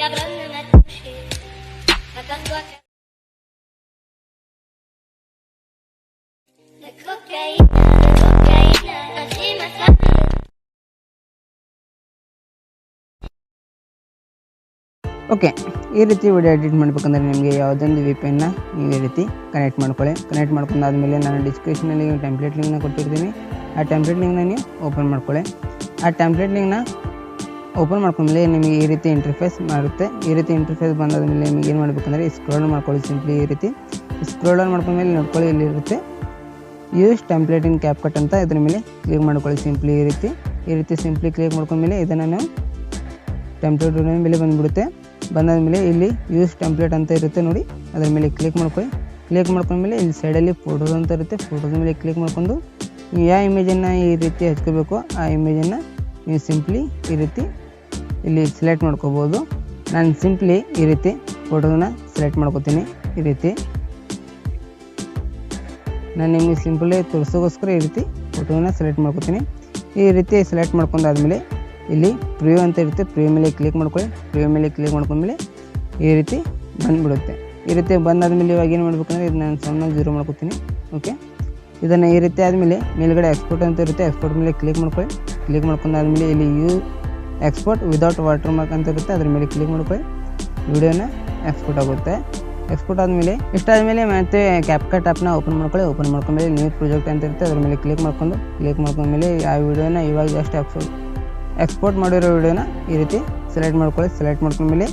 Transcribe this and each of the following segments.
Okay, ಈ ರೀತಿ video edit ಮಾಡಬೇಕಂದ್ರೆ ನಿಮಗೆ ಯಾವುದೊಂದು VPN ನೀವು ಈ ರೀತಿ ಕನೆಕ್ಟ್ ಮಾಡ್ಕೊಳ್ಳಿ. ಕನೆಕ್ಟ್ ಮಾಡ್ಕೊಂಡಾದ್ಮೇಲೆ ನಾನು ಡಿಸ್ಕ್ರಿಪ್ಷನಲ್ಲಿ ಟೆಂಪ್ಲೇಟ್ ಲಿಂಕ್ನ ಕೊಟ್ಟಿರ್ತೀನಿ. ಆ ಟೆಂಪ್ಲೇಟ್ ಲಿಂಕ್ನ ನೀವು ಓಪನ್ ಮಾಡ್ಕೊಳ್ಳಿ. ಆ ಟೆಂಪ್ಲೇಟ್ ಲಿಂಕ್ನ ಓಪನ್ ಮಾಡ್ಕೊಂಡ್ಮೇಲೆ ನಿಮಗೆ ಈ ರೀತಿ ಇಂಟರ್ಫೇಸ್ ಮಾಡುತ್ತೆ. ಈ ರೀತಿ ಇಂಟರ್ಫೇಸ್ ಬಂದಾದ್ಮೇಲೆ ನಿಮಗೆ ಏನು ಮಾಡಬೇಕಂದ್ರೆ ಸ್ಕ್ರೋಲ್ ಮಾಡ್ಕೊಳ್ಳಿ. ಸಿಂಪ್ಲಿ ಈ ರೀತಿ ಸ್ಕ್ರೋಲ್ ಡೌನ್ ಮಾಡ್ಕೊಂಡ್ಮೇಲೆ ನೋಡ್ಕೊಳ್ಳಿ, ಇಲ್ಲಿ ಇರುತ್ತೆ ಯೂಸ್ ಟೆಂಪ್ಲೇಟ್ ಇನ್ ಕ್ಯಾಪ್ಕಟ್ ಅಂತ. ಇದ್ರ ಮೇಲೆ ಕ್ಲಿಕ್ ಮಾಡ್ಕೊಳ್ಳಿ. ಸಿಂಪ್ಲಿ ಈ ರೀತಿ ಸಿಂಪ್ಲಿ ಕ್ಲಿಕ್ ಮಾಡ್ಕೊಂಡ್ಮೇಲೆ ಇದನ್ನು ನಾವು ಟೆಂಪ್ಲೇಟ್ ಮೇಲೆ ಬಂದುಬಿಡುತ್ತೆ. ಬಂದಾದಮೇಲೆ ಇಲ್ಲಿ ಯೂಸ್ ಟೆಂಪ್ಲೇಟ್ ಅಂತ ಇರುತ್ತೆ ನೋಡಿ, ಅದರ ಮೇಲೆ ಕ್ಲಿಕ್ ಮಾಡ್ಕೊಳ್ಳಿ. ಕ್ಲಿಕ್ ಮಾಡ್ಕೊಂಡ್ಮೇಲೆ ಇಲ್ಲಿ ಸೈಡಲ್ಲಿ ಫೋಟೋಸ್ ಅಂತ ಇರುತ್ತೆ. ಫೋಟೋಸ್ ಮೇಲೆ ಕ್ಲಿಕ್ ಮಾಡ್ಕೊಂಡು ನೀವು ಯಾವ ಇಮೇಜನ್ನು ಈ ರೀತಿ ಹಚ್ಕೋಬೇಕು ಆ ಇಮೇಜನ್ನು ನೀವು ಸಿಂಪ್ಲಿ ಈ ರೀತಿ ಇಲ್ಲಿ ಸೆಲೆಕ್ಟ್ ಮಾಡ್ಕೋಬೋದು. ನಾನು ಸಿಂಪ್ಲಿ ಈ ರೀತಿ ಫೋಟೋನ ಸೆಲೆಕ್ಟ್ ಮಾಡ್ಕೋತೀನಿ. ಈ ರೀತಿ ನಾನು ನಿಮಗೆ ಸಿಂಪಲಿ ತೋರಿಸೋಗೋಸ್ಕರ ಈ ರೀತಿ ಫೋಟೋನ ಸೆಲೆಕ್ಟ್ ಮಾಡ್ಕೋತೀನಿ. ಈ ರೀತಿ ಸೆಲೆಕ್ಟ್ ಮಾಡ್ಕೊಂಡಾದ್ಮೇಲೆ ಇಲ್ಲಿ ಪ್ರಿವ್ಯೂ ಅಂತ ಇರುತ್ತೆ. ಪ್ರಿವ್ಯೂ ಮೇಲೆ ಕ್ಲಿಕ್ ಮಾಡ್ಕೊಳ್ಳಿ. ಪ್ರಿವ್ಯೂ ಮೇಲೆ ಕ್ಲಿಕ್ ಮಾಡ್ಕೊಂಡ್ಮೇಲೆ ಈ ರೀತಿ ಬಂದುಬಿಡುತ್ತೆ. ಈ ರೀತಿ ಬಂದಾದ್ಮೇಲೆ ಇವಾಗ ಏನು ಮಾಡಬೇಕಂದ್ರೆ ಇದು ನಾನು ಸಣ್ಣ 0 ಮಾಡ್ಕೋತೀನಿ. ಓಕೆ, ಇದನ್ನು ಈ ರೀತಿ ಆದಮೇಲೆ ಮೇಲ್ಗಡೆ ಎಕ್ಸ್ಪೋರ್ಟ್ ಅಂತ ಇರುತ್ತೆ. ಎಕ್ಸ್ಪೋರ್ಟ್ ಮೇಲೆ ಕ್ಲಿಕ್ ಮಾಡ್ಕೊಳ್ಳಿ. ಕ್ಲಿಕ್ ಮಾಡ್ಕೊಂಡಾದ್ಮೇಲೆ ಇಲ್ಲಿ ಎಕ್ಸ್ಪೋರ್ಟ್ ವಿದೌಟ್ ವಾಟರ್ ಮಾರ್ಕ್ ಅಂತ ಇರುತ್ತೆ, ಅದ್ರ ಮೇಲೆ ಕ್ಲಿಕ್ ಮಾಡ್ಕೊಳ್ಳಿ. ವಿಡಿಯೋನ ಎಕ್ಸ್ಪೋರ್ಟ್ ಆಗುತ್ತೆ. ಎಕ್ಸ್ಪೋರ್ಟ್ ಆದಮೇಲೆ ಇಷ್ಟಾದಮೇಲೆ ಮತ್ತೆ ಕ್ಯಾಪ್ಕಟ್ ಆ್ಯಪ್ನ ಓಪನ್ ಮಾಡ್ಕೊಳ್ಳಿ. ಓಪನ್ ಮಾಡ್ಕೊಂಡ್ಮೇಲೆ ನ್ಯೂ ಪ್ರಾಜೆಕ್ಟ್ ಅಂತ ಇರುತ್ತೆ, ಅದ್ರ ಮೇಲೆ ಕ್ಲಿಕ್ ಮಾಡ್ಕೊಂಡ್ಮೇಲೆ ಆ ವಿಡಿಯೋನ ಇವಾಗ ಜಸ್ಟ್ ಎಕ್ಸ್ಪೋರ್ಟ್ ಮಾಡಿರೋ ವಿಡಿಯೋನ ಈ ರೀತಿ ಸೆಲೆಕ್ಟ್ ಮಾಡ್ಕೊಳ್ಳಿ. ಸೆಲೆಕ್ಟ್ ಮಾಡ್ಕೊಂಡ್ಮೇಲೆ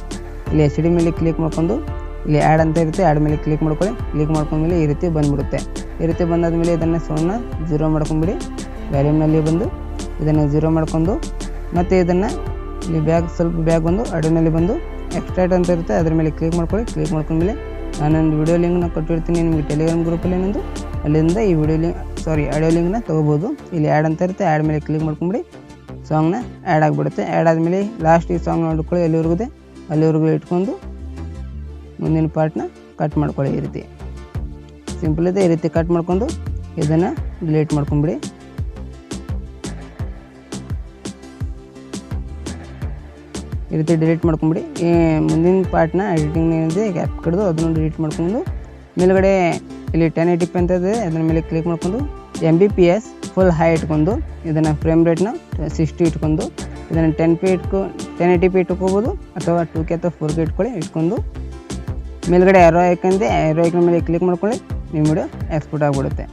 ಇಲ್ಲಿ HD ಮೇಲೆ ಕ್ಲಿಕ್ ಮಾಡ್ಕೊಂಡು ಇಲ್ಲಿ ಆ್ಯಡ್ ಅಂತ ಇರುತ್ತೆ, ಆ್ಯಡ್ ಮೇಲೆ ಕ್ಲಿಕ್ ಮಾಡ್ಕೊಳ್ಳಿ. ಕ್ಲಿಕ್ ಮಾಡ್ಕೊಂಡ್ಮೇಲೆ ಈ ರೀತಿ ಬಂದುಬಿಡುತ್ತೆ. ಈ ರೀತಿ ಬಂದಾದಮೇಲೆ ಇದನ್ನು ಸೌಂಡ್ನ 0 ಮಾಡ್ಕೊಂಬಿಡಿ. ವ್ಯಾಲ್ಯೂಮ್ನಲ್ಲಿ ಬಂದು ಇದನ್ನು 0 ಮಾಡ್ಕೊಂಡು ಮತ್ತು ಇದನ್ನು ಇಲ್ಲಿ ಸ್ವಲ್ಪ ಬ್ಯಾಗ್ ಬಂದು ಆಡಿಯೋನಲ್ಲಿ ಬಂದು ಎಕ್ಸ್ಟ್ರಾಕ್ಟ್ ಅಂತ ಇರುತ್ತೆ, ಅದ್ರ ಮೇಲೆ ಕ್ಲಿಕ್ ಮಾಡ್ಕೊಳ್ಳಿ. ಕ್ಲಿಕ್ ಮಾಡ್ಕೊಂಡ್ಮೇಲೆ ನಾನೊಂದು ವಿಡಿಯೋ ಲಿಂಕ್ನ ಕೊಟ್ಟಿರ್ತೀನಿ ನಿಮಗೆ ಟೆಲಿಗ್ರಾಮ್ ಗ್ರೂಪಲ್ಲಿ ಏನೊಂದು, ಅಲ್ಲಿಂದ ಈ ಆಡಿಯೋ ಲಿಂಕ್ನ ತೊಗೋಬೋದು. ಇಲ್ಲಿ ಆ್ಯಡ್ ಅಂತ ಇರುತ್ತೆ, ಆ್ಯಡ್ ಮೇಲೆ ಕ್ಲಿಕ್ ಮಾಡ್ಕೊಂಬಿಡಿ. ಸಾಂಗ್ನ ಆ್ಯಡ್ ಆಗಿಬಿಡುತ್ತೆ. ಆ್ಯಡ್ ಆದಮೇಲೆ ಲಾಸ್ಟ್ ಈ ಸಾಂಗ್ ನೋಡ್ಕೊಳ್ಳಿ ಅಲ್ಲಿವರೆಗೂ ಇಟ್ಕೊಂಡು ಮುಂದಿನ ಪಾರ್ಟ್ನ ಕಟ್ ಮಾಡ್ಕೊಳ್ಳಿ. ಈ ರೀತಿ ಸಿಂಪಲ್ ಇದೆ. ಈ ರೀತಿ ಕಟ್ ಮಾಡ್ಕೊಂಡು ಇದನ್ನು ಡಿಲೀಟ್ ಮಾಡ್ಕೊಂಬಿಡಿ. ಈ ರೀತಿ ಡಿಲೀಟ್ ಮಾಡ್ಕೊಂಬಿಡಿ. ಈ ಮುಂದಿನ ಪಾರ್ಟ್ನ ಎಡಿಟಿಂಗ್ ಏನಿದೆ ಗ್ಯಾಪ್ ಕಡ್ದು ಅದನ್ನು ಡಿಲೀಟ್ ಮಾಡ್ಕೊಂಡು ಮೇಲ್ಗಡೆ ಇಲ್ಲಿ 1080p ಅಂತ ಇದೆ, ಅದರ ಮೇಲೆ ಕ್ಲಿಕ್ ಮಾಡ್ಕೊಂಡು Mbps ಫುಲ್ ಹೈ ಇಟ್ಕೊಂಡು ಇದನ್ನು ಫ್ರೇಮ್ ರೇಟ್ನ 60 ಇಟ್ಕೊಂಡು ಇದನ್ನು 1080p ಇಟ್ಕೋಬೋದು ಅಥವಾ 2K ಅಥವಾ 4K ಇಟ್ಕೊಂಡು ಮೇಲ್ಗಡೆ ಏರೋ ಐಕನ್ ಮೇಲೆ ಕ್ಲಿಕ್ ಮಾಡ್ಕೊಳ್ಳಿ. ನಿಮ್ಮ ವಿಡಿಯೋ ಎಕ್ಸ್ಪೋರ್ಟ್ ಆಗಿಬಿಡುತ್ತೆ.